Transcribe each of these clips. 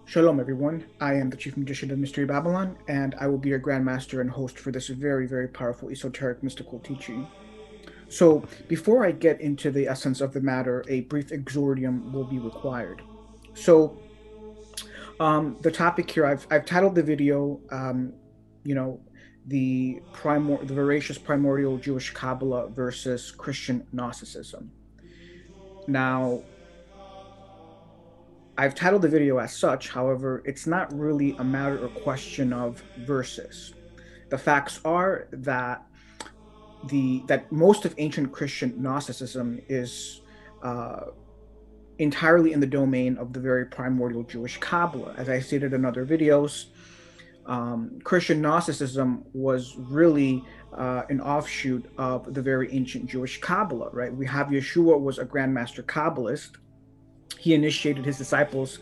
Shalom, everyone. I am the Chief Magician of Mystery Babylon, and I will be your Grand Master and host for this very, very powerful esoteric mystical teaching. So, before I get into the essence of the matter, a brief exordium will be required. So, the topic here, I've titled the video, you know, the Veracious Primordial Jewish Kabbalah versus Christian Gnosticism. Now, I've titled the video as such, however, it's not really a matter or question of verses. The facts are that most of ancient Christian Gnosticism is uh, entirely in the domain of the very primordial Jewish Kabbalah. As I stated in other videos, Christian Gnosticism was really an offshoot of the very ancient Jewish Kabbalah, right? We have Yeshua was a Grandmaster Kabbalist. He initiated his disciples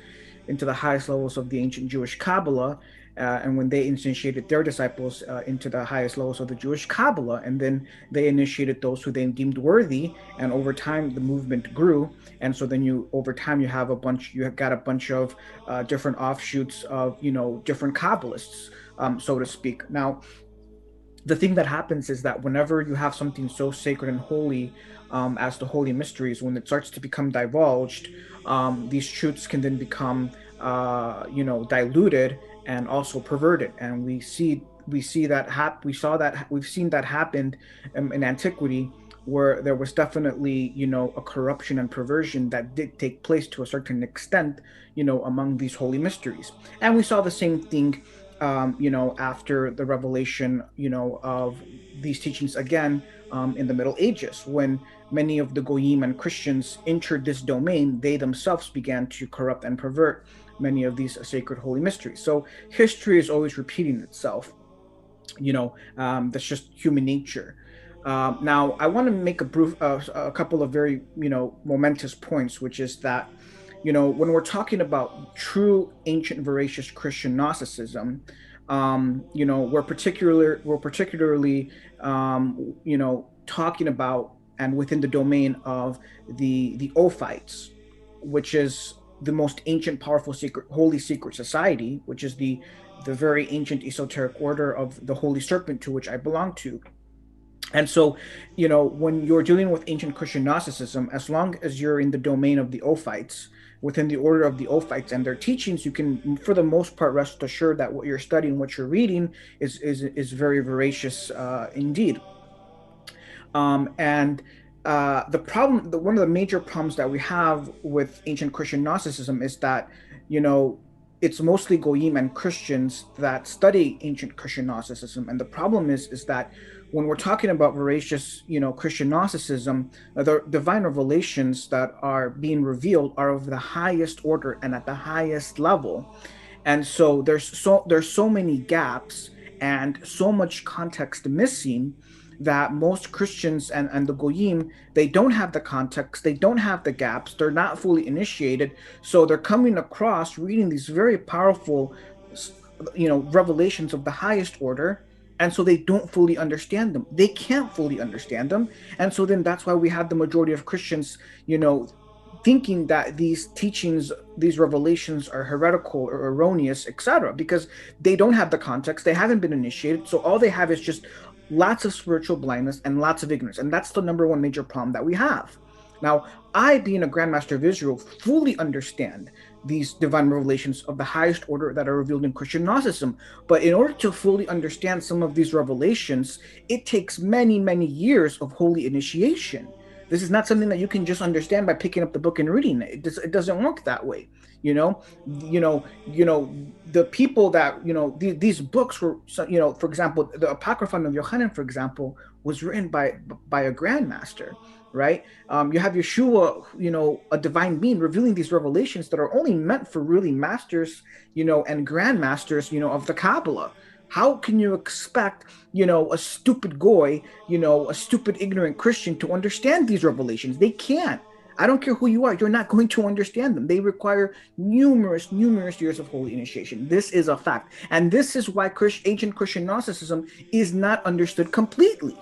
into the highest levels of the ancient Jewish Kabbalah, and when they initiated their disciples into the highest levels of the Jewish Kabbalah, and then they initiated those who they deemed worthy, and over time the movement grew, and so then over time you have a bunch of different offshoots of different Kabbalists, so to speak. Now, the thing that happens is that whenever you have something so sacred and holy as the holy mysteries, when it starts to become divulged, these truths can then become, diluted and also perverted. And we've seen that happen in antiquity, where there was definitely a corruption and perversion that did take place to a certain extent, among these holy mysteries. And we saw the same thing after the revelation, of these teachings again in the Middle Ages, when many of the Goyim and Christians entered this domain. They themselves began to corrupt and pervert many of these sacred holy mysteries. So history is always repeating itself. That's just human nature. Now, I want to make a couple of very momentous points, which is that when we're talking about true ancient veracious Christian Gnosticism, we're particularly talking about and within the domain of the Ophites, which is the most ancient, powerful, holy secret society, which is the very ancient esoteric order of the Holy Serpent, to which I belong to. And so, when you're dealing with ancient Christian Gnosticism, as long as you're in the domain of the Ophites, within the order of the Ophites and their teachings, you can, for the most part, rest assured that what you're studying, what you're reading, is very veracious indeed. And one of the major problems that we have with ancient Christian Gnosticism is that, it's mostly Goyim and Christians that study ancient Christian Gnosticism. And the problem is that when we're talking about veracious, Christian Gnosticism, the divine revelations that are being revealed are of the highest order and at the highest level. And so there's so many gaps and so much context missing, that most Christians and the Goyim, they don't have the context, they don't have the gaps, they're not fully initiated, so they're coming across reading these very powerful, revelations of the highest order, and so they don't fully understand them. They can't fully understand them, and so then that's why we have the majority of Christians, thinking that these teachings, these revelations are heretical or erroneous, etc., because they don't have the context, they haven't been initiated, so all they have is just lots of spiritual blindness and lots of ignorance. And that's the number one major problem that we have. Now, I, being a Grandmaster of Israel, fully understand these divine revelations of the highest order that are revealed in Christian Gnosticism. But in order to fully understand some of these revelations, it takes many, many years of holy initiation. This is not something that you can just understand by picking up the book and reading it. It doesn't work that way. The people that these books were, for example, the Apocryphon of Yochanan, for example, was written by a grandmaster, right? You have Yeshua, a divine being, revealing these revelations that are only meant for really masters, and grandmasters, of the Kabbalah. How can you expect, a stupid goy, a stupid ignorant Christian to understand these revelations? They can't. I don't care who you are, you're not going to understand them. They require numerous years of holy initiation. This is a fact. And this is why ancient Christian Gnosticism is not understood completely.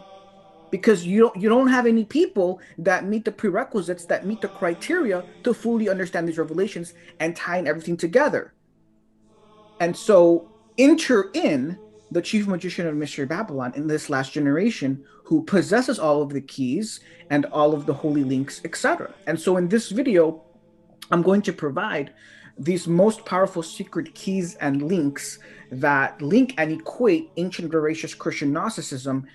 Because you don't have any people that meet the prerequisites, that meet the criteria to fully understand these revelations and tying everything together. And so enter in the chief magician of Mystery Babylon in this last generation who possesses all of the keys and all of the holy links, etc. And so in this video, I'm going to provide these most powerful secret keys and links that link and equate ancient veracious Christian Gnosticism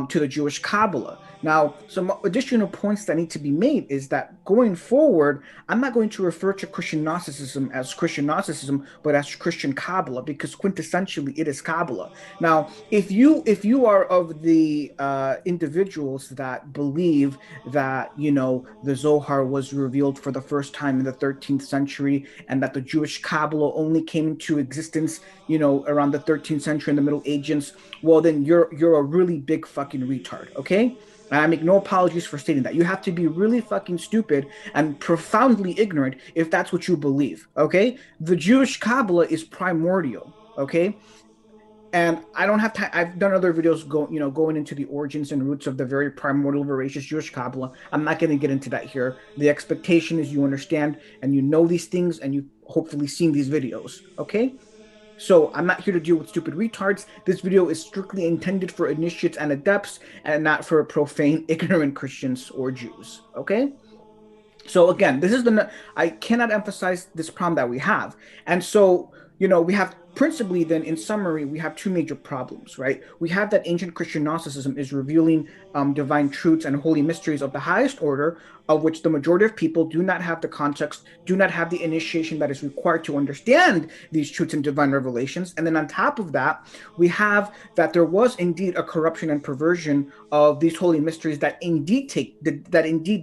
to the Jewish Kabbalah. Now, some additional points that need to be made is that going forward, I'm not going to refer to Christian Gnosticism as Christian Gnosticism, but as Christian Kabbalah, because quintessentially it is Kabbalah. Now, if you are of the individuals that believe that the Zohar was revealed for the first time in the 13th century, and that the Jewish Kabbalah only came into existence, around the 13th century in the Middle Ages, well, then you're a really big fucking retard, okay? And I make no apologies for stating that. You have to be really fucking stupid and profoundly ignorant if that's what you believe, okay? The Jewish Kabbalah is primordial, okay? And I don't have time. I've done other videos going into the origins and roots of the very primordial, voracious Jewish Kabbalah. I'm not going to get into that here. The expectation is you understand and you know these things and you hopefully seen these videos, okay? So I'm not here to deal with stupid retards. This video is strictly intended for initiates and adepts and not for profane, ignorant Christians or Jews, okay? So again, I cannot emphasize this problem that we have. And so, we have principally then, in summary, we have two major problems, right? We have that ancient Christian Gnosticism is revealing divine truths and holy mysteries of the highest order, of which the majority of people do not have the context, do not have the initiation that is required to understand these truths and divine revelations. And then on top of that, we have that there was indeed a corruption and perversion of these holy mysteries that indeed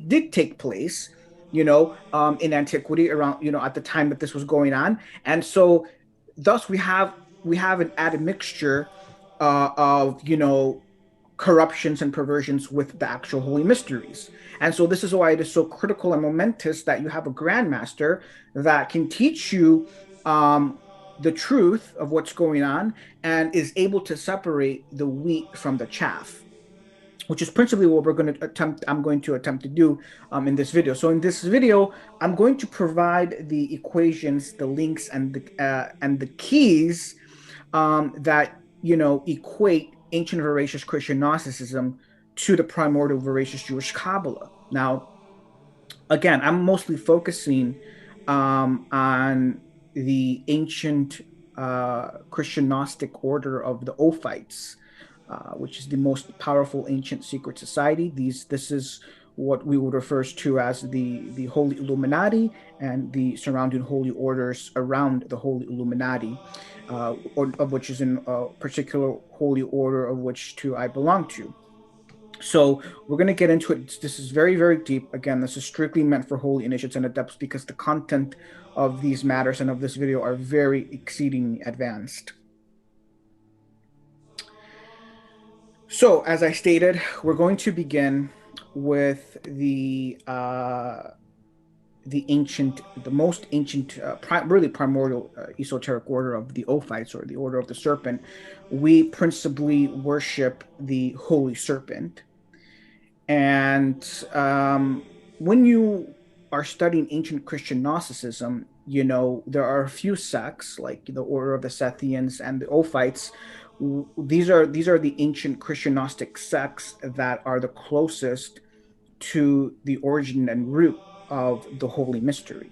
did take place, in antiquity, around, at the time that this was going on. And so thus we have an added mixture of corruptions and perversions with the actual holy mysteries. And so this is why it is so critical and momentous that you have a grandmaster that can teach you the truth of what's going on and is able to separate the wheat from the chaff, which is principally what I'm going to attempt to do in this video. So in this video, I'm going to provide the equations, the links, and the keys that equate ancient veracious Christian Gnosticism to the primordial veracious Jewish Kabbalah. Now, again, I'm mostly focusing on the ancient Christian Gnostic order of the Ophites, which is the most powerful ancient secret society. This is what we would refer to as the Holy Illuminati and the surrounding holy orders around the Holy Illuminati, of which is in a particular holy order of which I belong to. So we're going to get into it. This is very, very deep. Again, this is strictly meant for holy initiates and adepts because the content of these matters and of this video are very exceedingly advanced. So, as I stated, we're going to begin with the most ancient, really primordial esoteric order of the Ophites, or the order of the serpent. We principally worship the holy serpent. And when you are studying ancient Christian Gnosticism, there are a few sects like the Order of the Sethians and the Ophites. These are the ancient Christian Gnostic sects that are the closest to the origin and root of the Holy Mystery.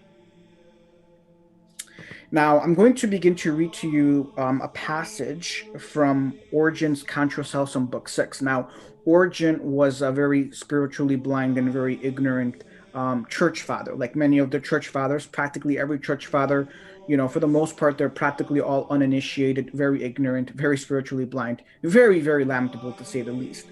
Now, I'm going to begin to read to you a passage from Origen's Contra Celsum, Book 6. Now, Origen was a very spiritually blind and very ignorant church father. Like many of the church fathers, practically every church father, for the most part, they're practically all uninitiated, very ignorant, very spiritually blind, very, very lamentable to say the least.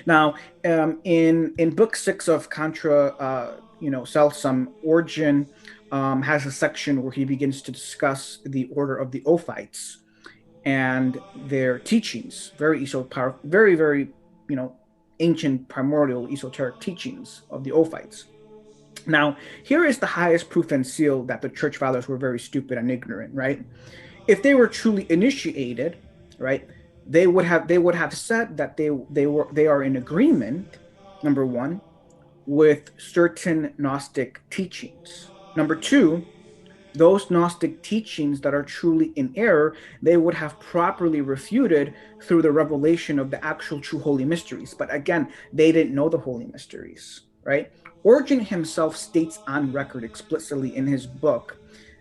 Now, in Book 6 of Contra Celsum, Origen has a section where he begins to discuss the order of the Ophites and their teachings, very esoteric, very, very, ancient primordial esoteric teachings of the Ophites. Now, here is the highest proof and seal that the church fathers were very stupid and ignorant, right? If they were truly initiated, right, they would have said that they are in agreement, number one, with certain Gnostic teachings. Number two, those Gnostic teachings that are truly in error, they would have properly refuted through the revelation of the actual true holy mysteries. But again, they didn't know the holy mysteries, right? Origen himself states on record explicitly in his book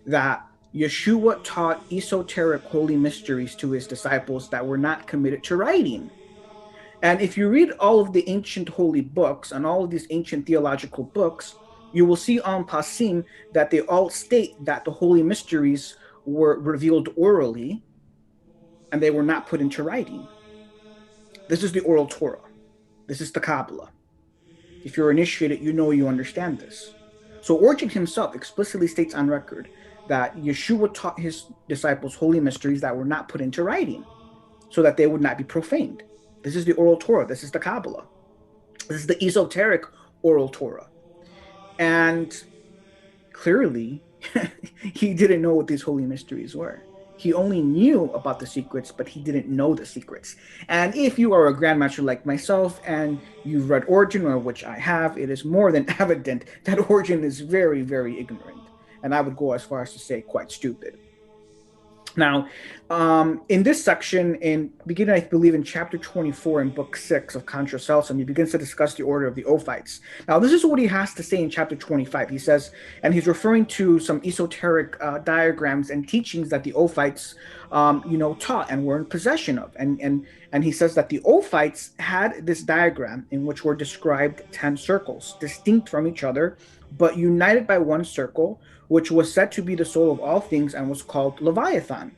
that Yeshua taught esoteric holy mysteries to his disciples that were not committed to writing. And if you read all of the ancient holy books and all of these ancient theological books, you will see en passant that they all state that the holy mysteries were revealed orally and they were not put into writing. This is the oral Torah. This is the Kabbalah. If you're initiated, you understand this. So Origen himself explicitly states on record that Yeshua taught his disciples holy mysteries that were not put into writing so that they would not be profaned. This is the oral Torah. This is the Kabbalah. This is the esoteric oral Torah. And clearly, he didn't know what these holy mysteries were. He only knew about the secrets, but he didn't know the secrets. And if you are a grandmaster like myself and you've read Origen, or which I have, it is more than evident that Origen is very, very ignorant. And I would go as far as to say quite stupid. Now, in this section, beginning, I believe, in chapter 24 in book 6 of Contra Celsum, he begins to discuss the order of the Ophites. Now, this is what he has to say in chapter 25. He says, and he's referring to some esoteric diagrams and teachings that the Ophites, taught and were in possession of. And he says that the Ophites had this diagram in which were described 10 circles, distinct from each other, but united by one circle, which was said to be the soul of all things and was called Leviathan.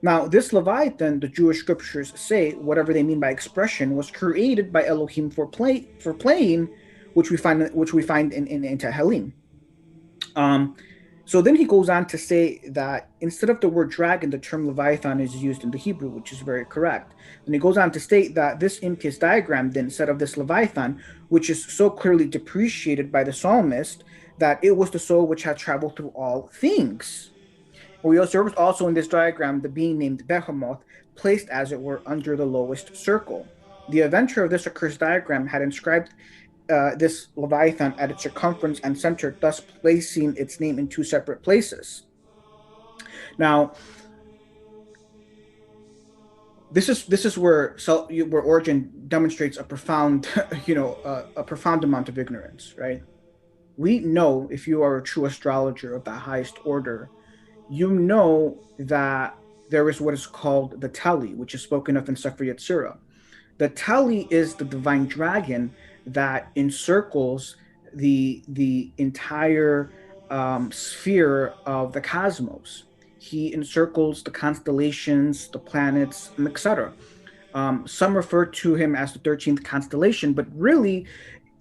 Now, this Leviathan, the Jewish scriptures say, whatever they mean by expression, was created by Elohim for playing, which we find in Tehillim. So then he goes on to say that instead of the word dragon, the term Leviathan is used in the Hebrew, which is very correct. And he goes on to state that this impious diagram then said of this Leviathan, which is so clearly depreciated by the psalmist, that it was the soul which had traveled through all things. We observed also in this diagram the being named Behemoth, placed as it were under the lowest circle. The inventor of this accursed diagram had inscribed this Leviathan at its circumference and center, thus placing its name in two separate places. Now, this is where Origen demonstrates a profound, a profound amount of ignorance, right? We know, if you are a true astrologer of the highest order, you know that there is what is called the Teli, which is spoken of in Sefer Yetzirah. The Teli is the divine dragon that encircles the entire sphere of the cosmos. He encircles the constellations, the planets, and etc. Some refer to him as the 13th constellation, but really,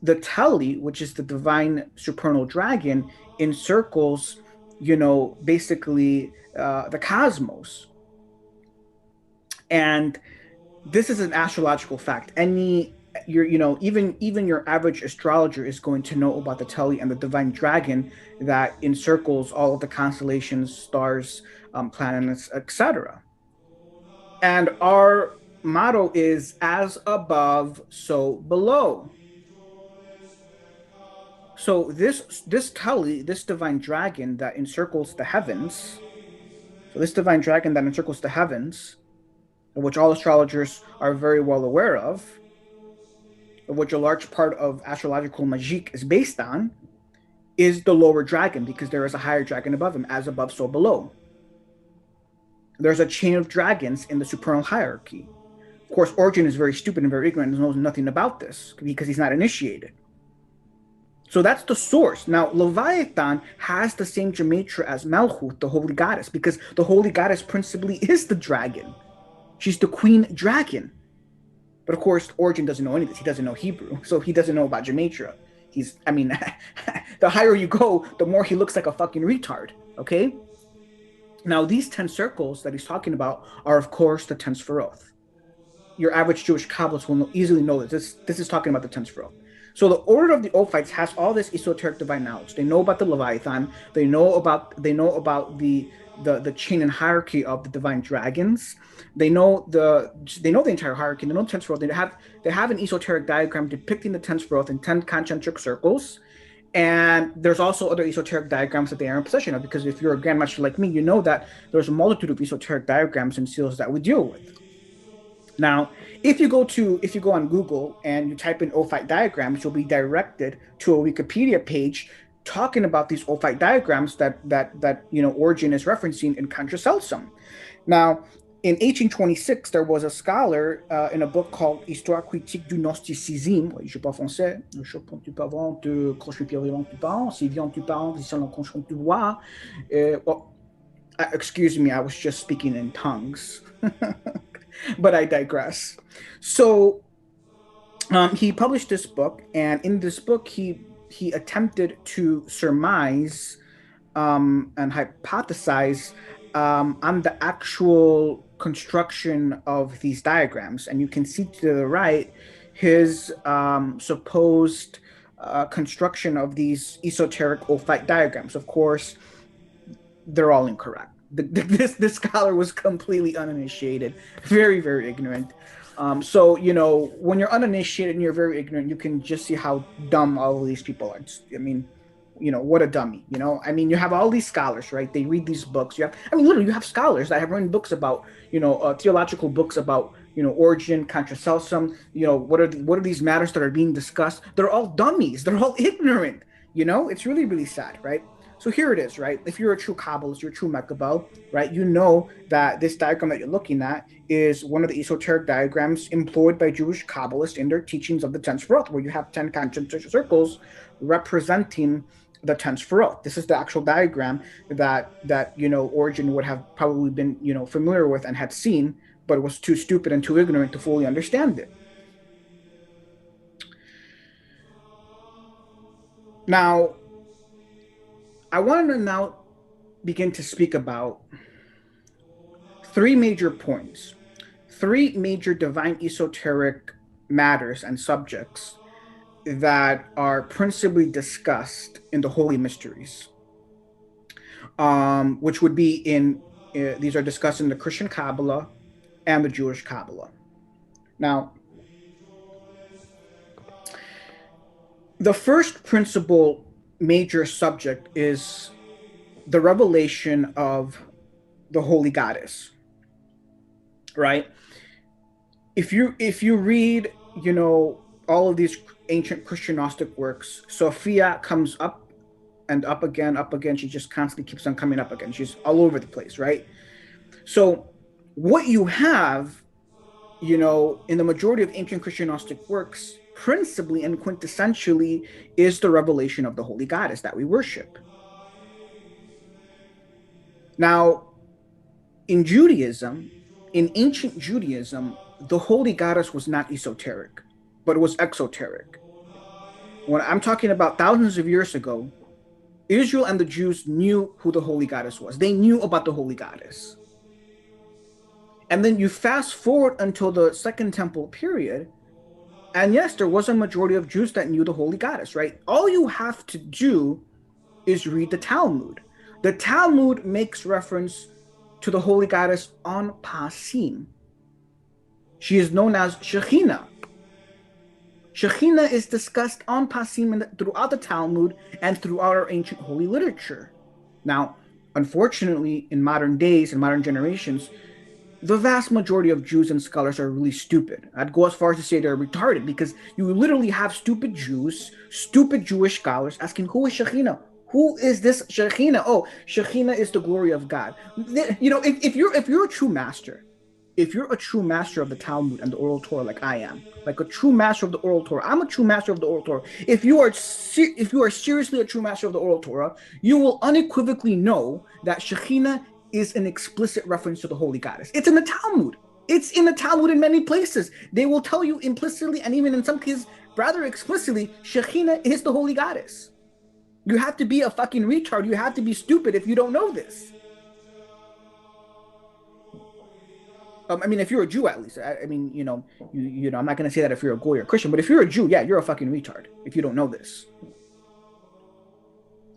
the Teli, which is the divine supernal dragon, encircles, basically the cosmos. And this is an astrological fact. Even your average astrologer is going to know about the Teli and the divine dragon that encircles all of the constellations, stars, planets, etc. And our motto is as above, so below. So this Teli, this divine dragon that encircles the heavens, of which all astrologers are very well aware of which a large part of astrological magic is based on, is the lower dragon, because there is a higher dragon above him, as above, so below. There's a chain of dragons in the supernal hierarchy. Of course, Origen is very stupid and very ignorant and knows nothing about this because he's not initiated. So that's the source. Now, Leviathan has the same gematria as Malchut, the holy goddess, because the holy goddess principally is the dragon. She's the queen dragon. But of course, Origen doesn't know any of this. He doesn't know Hebrew, so he doesn't know about gematria. The higher you go, the more he looks like a fucking retard, okay? Now, these 10 circles that he's talking about are, of course, the 10 Sefirot. Your average Jewish Kabbalist will easily know this. This is talking about the 10 Sefirot. So the order of the Ophites has all this esoteric divine knowledge. They know about the Leviathan. They know about the chain and hierarchy of the divine dragons. They know the entire hierarchy. They know the 10 Sefirot. They have an esoteric diagram depicting the 10 Sefirot in 10 concentric circles. And there's also other esoteric diagrams that they are in possession of, because if you're a grandmaster like me, you know that there's a multitude of esoteric diagrams and seals that we deal with. Now, if you go on Google and you type in Ophite diagrams, you'll be directed to a Wikipedia page talking about these Ophite diagrams that Origen is referencing in Contra Celsum. Now, in 1826, there was a scholar in a book called Histoire critique du Gnosticisme. Je parle français. Je pense tu parles de crochet pirillon tu parles. Si viens tu parles, si son conchon tu vois. Excuse me, I was just speaking in tongues. But I digress. So he published this book, and in this book, he attempted to surmise and hypothesize on the actual construction of these diagrams. And you can see to the right his supposed construction of these esoteric Ophite diagrams. Of course, they're all incorrect. This scholar was completely uninitiated, very, very ignorant. So, when you're uninitiated and you're very ignorant, you can just see how dumb all of these people are. I mean, what a dummy, I mean, you have all these scholars, right? They read these books. Literally, you have scholars that have written books about, theological books about, Origen, Contra Celsum, what are these matters that are being discussed? They're all dummies. They're all ignorant, it's really, really sad, right? So here it is, right? If you're a true Kabbalist, you're a true Mekabel, right? You know that this diagram that you're looking at is one of the esoteric diagrams employed by Jewish Kabbalists in their teachings of the 10 Sefirot, where you have 10 concentric circles representing the 10 Sefirot. This is the actual diagram that Origen would have probably been, familiar with and had seen, but was too stupid and too ignorant to fully understand it. Now, I want to now begin to speak about three major points, three major divine esoteric matters and subjects that are principally discussed in the Holy Mysteries, which would be these are discussed in the Christian Qabbalah and the Jewish Qabbalah. Now, the first principal major subject is the revelation of the Holy Goddess, right? If you read, all of these ancient Christian Gnostic works, Sophia comes up and up again. She just constantly keeps on coming up again. She's all over the place, right? So what you have, in the majority of ancient Christian Gnostic works, principally and quintessentially, is the revelation of the Holy Goddess that we worship. Now, in Judaism, in ancient Judaism, the Holy Goddess was not esoteric, but it was exoteric. When I'm talking about thousands of years ago, Israel and the Jews knew who the Holy Goddess was. They knew about the Holy Goddess. And then you fast forward until the Second Temple period, and yes, there was a majority of Jews that knew the Holy Goddess, right? All you have to do is read the Talmud. The Talmud makes reference to the Holy Goddess on Pasim. She is known as Shekhinah. Shekhinah is discussed on Pasim throughout the Talmud and throughout our ancient holy literature. Now, unfortunately, in modern days and modern generations, the vast majority of Jews and scholars are really stupid. I'd go as far as to say they're retarded, because you literally have stupid Jews, stupid Jewish scholars asking, who is Shekhinah? Who is this Shekhinah? Oh, Shekhinah is the glory of God. If you're a true master, if you're a true master of the Talmud and the oral Torah, like I am, like a true master of the oral Torah, I'm a true master of the oral Torah. If you are seriously a true master of the oral Torah, you will unequivocally know that Shekhinah is an explicit reference to the Holy Goddess. It's in the Talmud. It's in the Talmud in many places. They will tell you implicitly, and even in some cases rather explicitly, Shekhinah is the Holy Goddess. You have to be a fucking retard. You have to be stupid if you don't know this. If you're a Jew, at least. I'm not going to say that if you're a Goy or a Christian, but if you're a Jew, yeah, you're a fucking retard if you don't know this.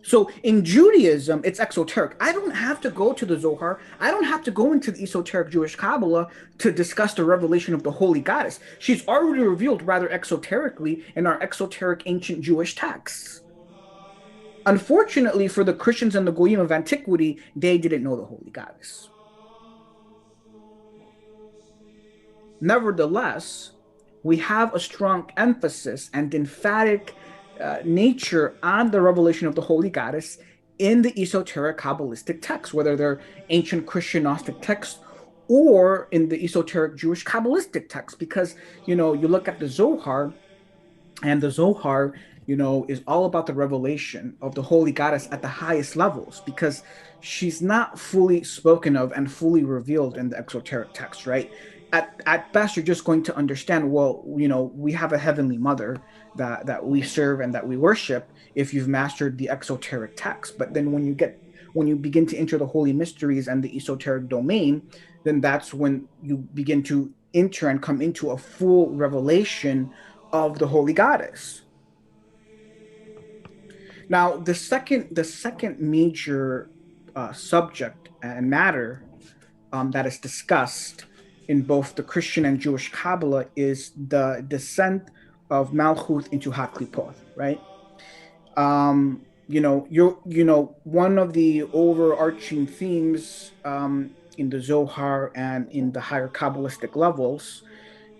So in Judaism, it's exoteric. I don't have to go to the Zohar. I don't have to go into the esoteric Jewish Kabbalah to discuss the revelation of the Holy Goddess. She's already revealed rather exoterically in our exoteric ancient Jewish texts. Unfortunately for the Christians and the Goyim of antiquity, they didn't know the Holy Goddess. Nevertheless, we have a strong emphasis and emphatic nature on the revelation of the Holy Goddess in the esoteric Kabbalistic texts, whether they're ancient Christian Gnostic texts or in the esoteric Jewish Kabbalistic texts. Because, you look at the Zohar, and the Zohar, is all about the revelation of the Holy Goddess at the highest levels, because she's not fully spoken of and fully revealed in the exoteric text, right? At best, you're just going to understand, well, we have a heavenly mother that we serve and that we worship if you've mastered the exoteric text. But then when you begin to enter the holy mysteries and the esoteric domain, then that's when you begin to enter and come into a full revelation of the Holy Goddess. Now, the second major subject and matter that is discussed in both the Christian and Jewish Kabbalah is the descent of Malchut into Haklipoth, right? One of the overarching themes in the Zohar and in the higher Kabbalistic levels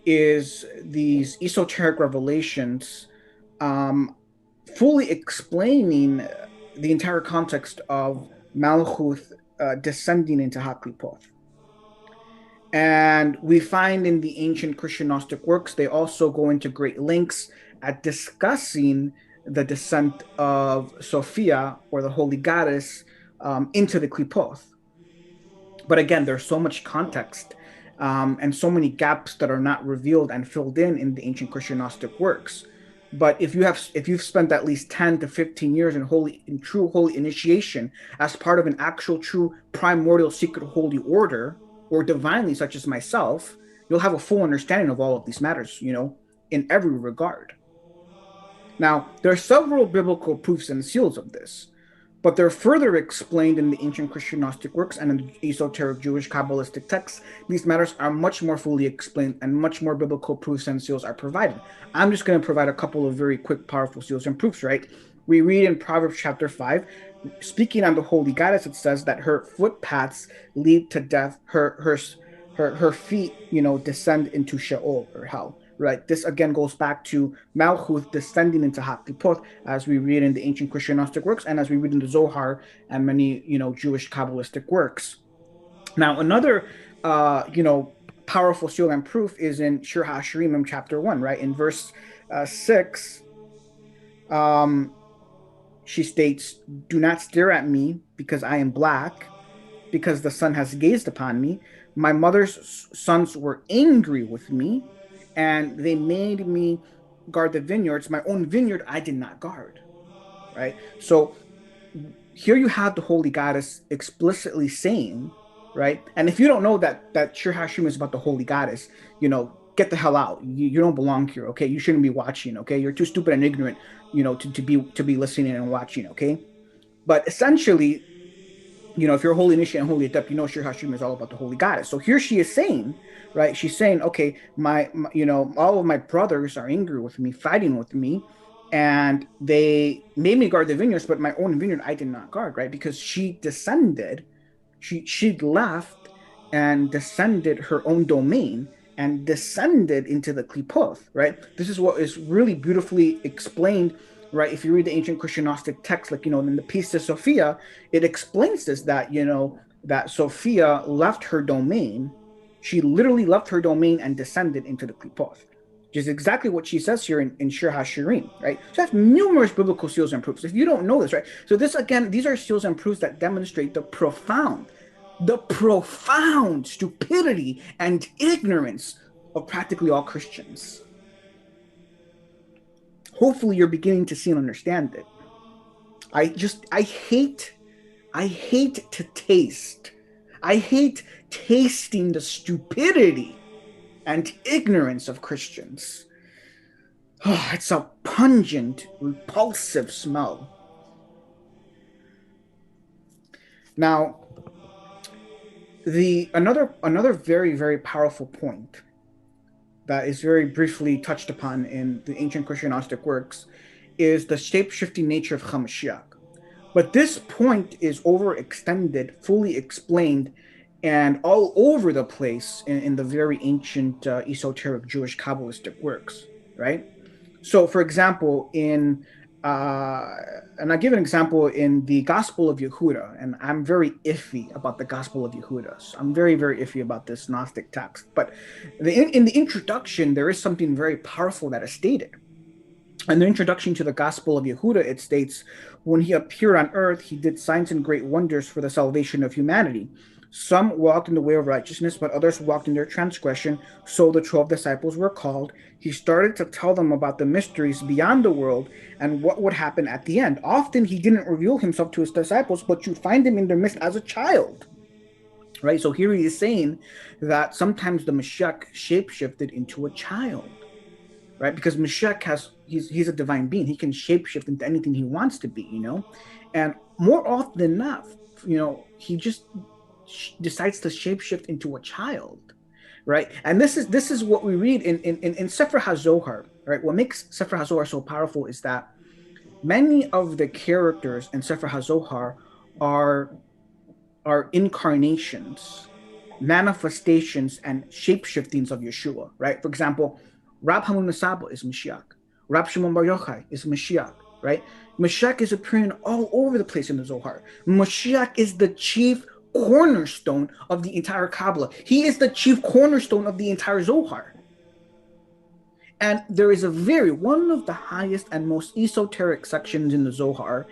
is these esoteric revelations fully explaining the entire context of Malchut descending into Haklipoth. And we find in the ancient Christian Gnostic works, they also go into great lengths at discussing the descent of Sophia, or the Holy Goddess, into the Klipoth. But again, there's so much context and so many gaps that are not revealed and filled in the ancient Christian Gnostic works. But if you've spent at least 10 to 15 years in true holy initiation as part of an actual true primordial secret holy order, or divinely, such as myself, you'll have a full understanding of all of these matters, in every regard. Now, there are several biblical proofs and seals of this, but they're further explained in the ancient Christian Gnostic works and in the esoteric Jewish Kabbalistic texts. These matters are much more fully explained, and much more biblical proofs and seals are provided. I'm just going to provide a couple of very quick, powerful seals and proofs, right? We read in Proverbs chapter 5, speaking on the Holy Goddess, it says that her footpaths lead to death, her feet, descend into Sheol, or hell. Right. This again goes back to Malchut descending into Haklipoth, as we read in the ancient Christian Gnostic works, and as we read in the Zohar and many, Jewish Kabbalistic works. Now, another, powerful seal and proof is in Shir HaShirim chapter 1, right? In verse 6, she states, "Do not stare at me because I am black, because the sun has gazed upon me. My mother's sons were angry with me, and they made me guard the vineyards. My own vineyard I did not guard." Right? So here you have the Holy Goddess explicitly saying, right? And if you don't know that Shir HaShirim is about the Holy Goddess, get the hell out. You don't belong here, okay? You shouldn't be watching, okay? You're too stupid and ignorant, to be listening and watching, okay? But essentially, if you're a holy initiate and holy adept, Shir HaShirim is all about the Holy Goddess. So here she is saying, right? She's saying, okay, my all of my brothers are angry with me, fighting with me, and they made me guard the vineyards, but my own vineyard I did not guard, right? Because she descended, she left and descended her own domain and descended into the Klipoth, right? This is what is really beautifully explained, right? If you read the ancient Christian Gnostic text, like, in the Piece of Sophia, it explains this, that, that Sophia left her domain. She literally left her domain and descended into the Klipoth, which is exactly what she says here in Shir HaShirim, right? So that's numerous biblical seals and proofs. If you don't know this, right? So this, again, these are seals and proofs that demonstrate the profound stupidity and ignorance of practically all Christians. Hopefully you're beginning to see and understand it. I hate tasting the stupidity and ignorance of Christians. Oh, it's a pungent, repulsive smell. Now, another very, very powerful point that is very briefly touched upon in the ancient Christian Gnostic works is the shape-shifting nature of Mashiach. But this point is overextended, fully explained, and all over the place in the very ancient esoteric Jewish Kabbalistic works, right? So, for example, uh, and I give an example in the Gospel of Yehuda, and I'm very iffy about the Gospel of Yehuda. So I'm very, very iffy about this Gnostic text. But in the introduction, there is something very powerful that is stated. In the introduction to the Gospel of Yehuda, it states, when he appeared on earth, he did signs and great wonders for the salvation of humanity. Some walked in the way of righteousness, but others walked in their transgression. So the 12 disciples were called. He started to tell them about the mysteries beyond the world and what would happen at the end. Often he didn't reveal himself to his disciples, but you find him in their midst as a child. Right? So here he is saying that sometimes the Mashiach shapeshifted into a child, right? Because Mashiach he's a divine being. He can shapeshift into anything he wants to be, and more often than not, he just decides to shapeshift into a child, right? And this is what we read in Sefer HaZohar, right? What makes Sefer HaZohar so powerful is that many of the characters in Sefer HaZohar are are incarnations, manifestations, and shapeshiftings of Yeshua, right? For example, Rab Hamun Nasaba is Mashiach. Rab Shimon Bar Yochai is Mashiach, right? Mashiach is appearing all over the place in the Zohar. Mashiach is the chief cornerstone of the entire Kabbalah. He is the chief cornerstone of the entire Zohar. And there is one of the highest and most esoteric sections in the Zohar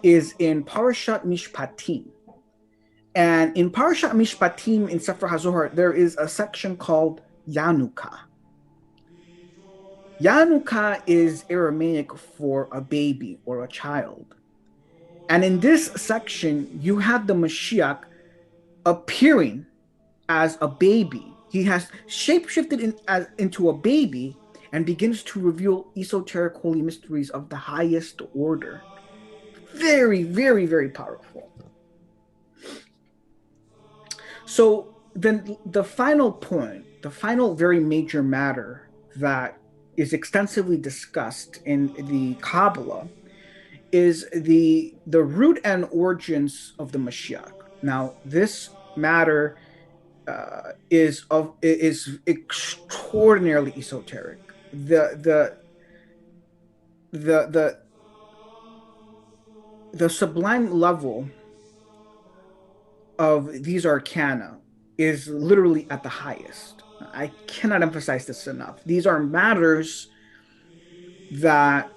is in Parashat Mishpatim. And in Parashat Mishpatim in Sefer HaZohar, there is a section called Yanuka. Yanuka is Aramaic for a baby or a child. And in this section, you have the Mashiach appearing as a baby. He has shapeshifted into a baby and begins to reveal esoteric holy mysteries of the highest order. Very, very, very powerful. So then the final point, the final very major matter that is extensively discussed in the Kabbalah is the root and origins of the Mashiach. Now, this matter is extraordinarily esoteric. The sublime level of these arcana is literally at the highest. I cannot emphasize this enough. These are matters that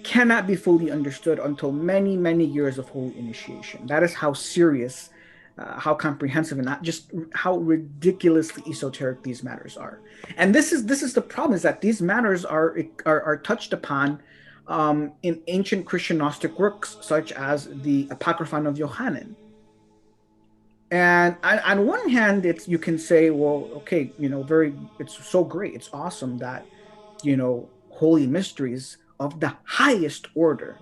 cannot be fully understood until many, many years of holy initiation. That is how serious, how comprehensive, and not just how ridiculously esoteric these matters are. And this is the problem: is that these matters are touched upon in ancient Christian Gnostic works, such as the Apocryphon of Yohanan. And on one hand, you can say, well, okay, it's so great, it's awesome that holy mysteries of the highest order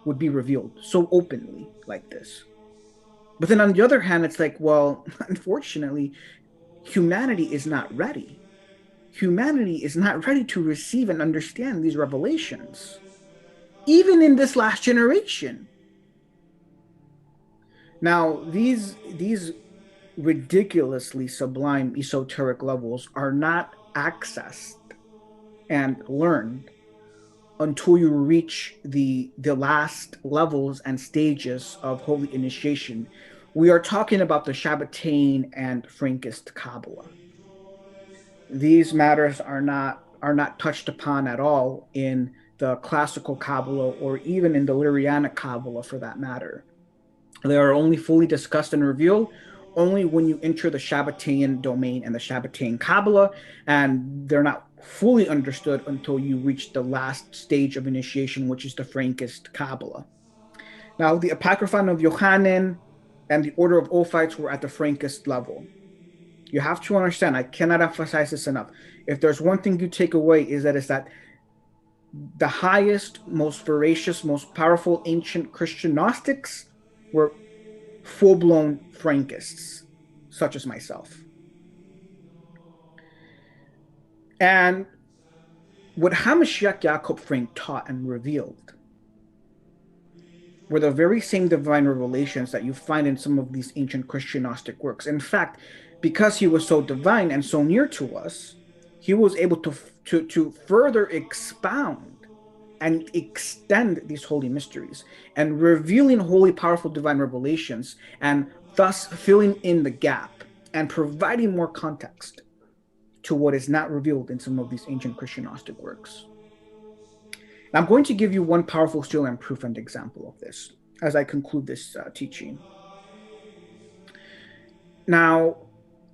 would be revealed so openly like this. But then on the other hand, it's like, well, unfortunately, humanity is not ready. Humanity is not ready to receive and understand these revelations, even in this last generation. Now, these ridiculously sublime esoteric levels are not accessed and learned until you reach the last levels and stages of holy initiation. We are talking about the Shabbatain and Frankist Kabbalah. These matters are not touched upon at all in the classical Kabbalah or even in the Lurianic Kabbalah for that matter. They are only fully discussed and revealed only when you enter the Shabbatean domain and the Shabbatean Kabbalah, and they're not fully understood until you reach the last stage of initiation, which is the Frankist Kabbalah. Now, the Apocryphon of Yohanan and the Order of Ophites were at the Frankist level. You have to understand, I cannot emphasize this enough. If there's one thing you take away, is that the highest, most veracious, most powerful ancient Christian Gnostics were full-blown Frankists, such as myself. And what HaMashiach Yaakov Frank taught and revealed were the very same divine revelations that you find in some of these ancient Christian Gnostic works. In fact, because he was so divine and so near to us, he was able to further expound and extend these holy mysteries and revealing holy, powerful divine revelations, and thus filling in the gap and providing more context to what is not revealed in some of these ancient Christian Gnostic works. Now, I'm going to give you one powerful still and proof and example of this as I conclude this teaching. Now,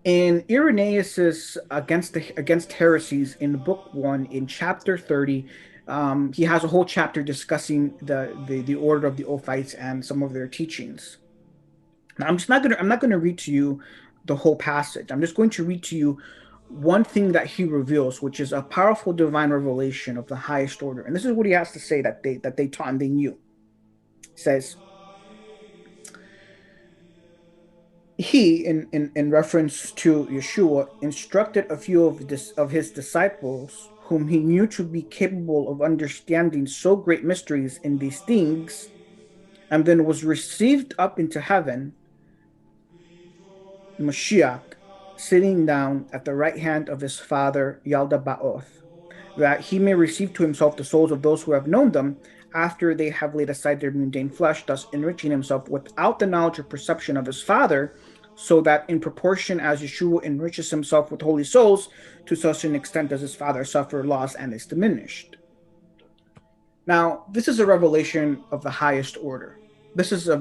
in Irenaeus's Against Heresies, in book 1, in chapter 30, he has a whole chapter discussing the order of the Ophites and some of their teachings. Now, I'm not gonna read to you the whole passage. I'm just going to read to you one thing that he reveals, which is a powerful divine revelation of the highest order. And this is what he has to say that they taught and they knew. He says, he, in reference to Yeshua, instructed a few of his disciples, whom he knew to be capable of understanding so great mysteries in these things, and then was received up into heaven, Mashiach, sitting down at the right hand of his Father, Yalda Ba'oth, that he may receive to himself the souls of those who have known them, after they have laid aside their mundane flesh, thus enriching himself without the knowledge or perception of his Father, so that in proportion as Yeshua enriches himself with holy souls, to such an extent does his Father suffer loss and is diminished. Now, this is a revelation of the highest order. This was a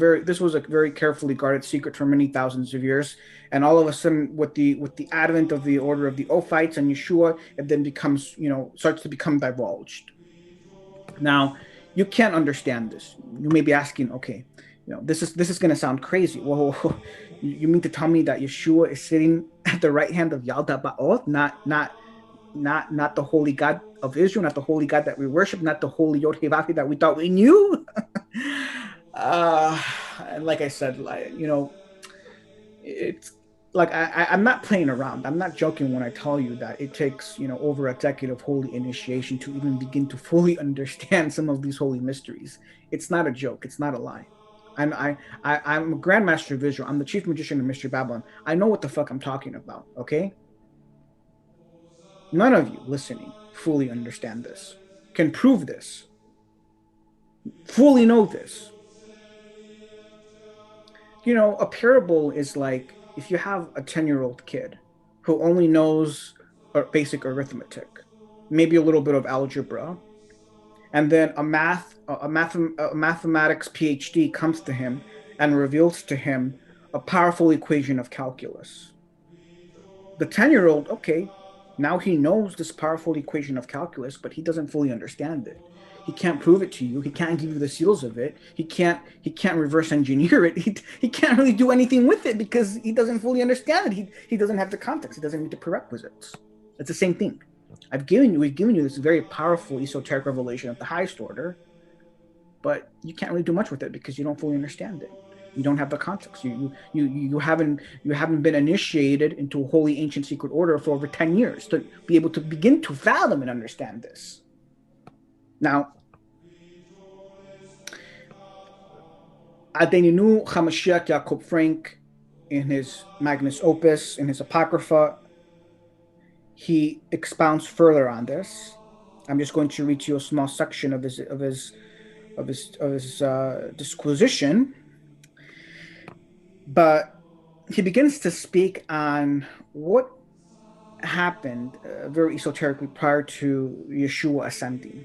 very carefully guarded secret for many thousands of years, and all of a sudden, with the advent of the order of the Ophites and Yeshua, it then starts to become divulged. Now, you can't understand this. You may be asking, okay, this is going to sound crazy. Well, you mean to tell me that Yeshua is sitting at the right hand of Yalda Ba'oth, not the holy God of Israel, not the holy God that we worship, not the holy Yod Heh Vav Heh that we thought we knew? And like I said, it's like I'm not playing around. I'm not joking when I tell you that it takes over a decade of holy initiation to even begin to fully understand some of these holy mysteries. It's not a joke. It's not a lie. I'm a Grandmaster of Israel. I'm the Chief Magician of Mystery Babylon. I know what the fuck I'm talking about. Okay. None of you listening fully understand this, can prove this, fully know this. A parable is like if you have a 10-year-old kid who only knows basic arithmetic, maybe a little bit of algebra, and then a mathematics PhD comes to him and reveals to him a powerful equation of calculus. The 10-year-old, okay, now he knows this powerful equation of calculus, but he doesn't fully understand it. He can't prove it to you. He can't give you the seals of it. He can't reverse engineer it. He can't really do anything with it because he doesn't fully understand it. He doesn't have the context. He doesn't meet the prerequisites. It's the same thing. We've given you this very powerful esoteric revelation of the highest order, but you can't really do much with it because you don't fully understand it. You don't have the context. You haven't been initiated into a holy ancient secret order for over 10 years to be able to begin to fathom and understand this. Now, Adeninu Hamashiach Jacob Frank, in his Magnus Opus, in his Apocrypha, he expounds further on this. I'm just going to read to you a small section of his disquisition, but he begins to speak on what happened very esoterically prior to Yeshua ascending.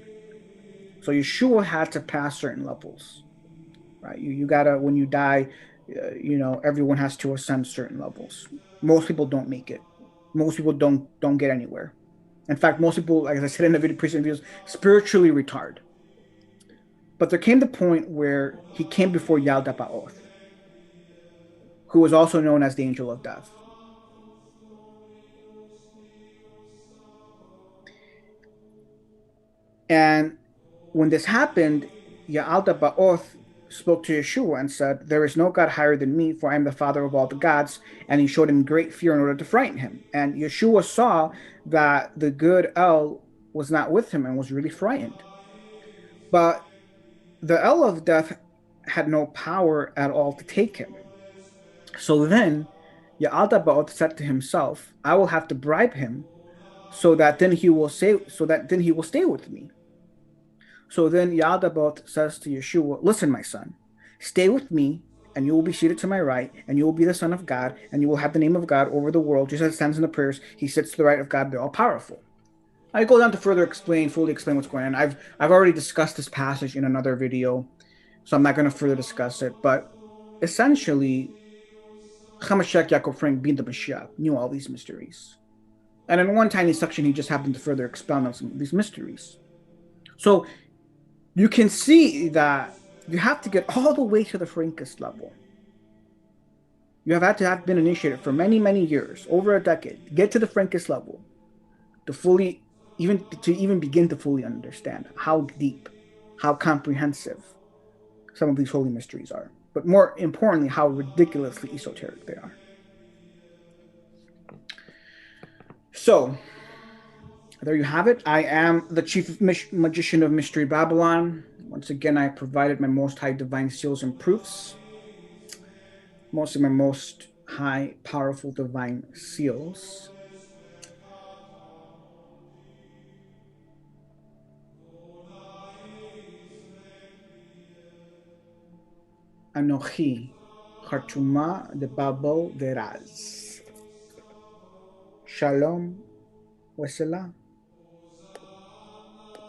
So Yeshua had to pass certain levels, right? You gotta, when you die, everyone has to ascend certain levels. Most people don't make it. Most people don't get anywhere. In fact, most people, like I said in the previous videos, spiritually retard. But there came the point where he came before Yalda Ba'oth, who was also known as the Angel of Death. And when this happened, Yalda Ba'oth spoke to Yeshua and said, "There is no God higher than me, for I am the father of all the gods." And he showed him great fear in order to frighten him. And Yeshua saw that the good El was not with him and was really frightened. But the El of death had no power at all to take him. So then Ya'aldabaoth said to himself, I will have to bribe him so that then he will stay with me. So then Ya'aldabaoth says to Yeshua, listen, my son, stay with me, and you will be seated to my right, and you will be the Son of God, and you will have the name of God over the world, just as it stands in the prayers. He sits to the right of God, the all-powerful. I go down to fully explain what's going on. I've already discussed this passage in another video, so I'm not going to further discuss it. But essentially, Hamashiach Yaakov Frank, being the Mashiach, knew all these mysteries. And in one tiny section, he just happened to further expound on some of these mysteries. So you can see that you have to get all the way to the Frankist level. You have had to have been initiated for many, many years, over a decade, to get to the Frankist level, to even begin to fully understand how deep, how comprehensive some of these holy mysteries are. But more importantly, how ridiculously esoteric they are. So, there you have it. I am the chief magician of Mystery Babylon. Once again, I provided my most high divine seals and proofs. Most of my most high, powerful divine seals. Anochi, Khartuma de Babo Veraz. Shalom, Wassalam.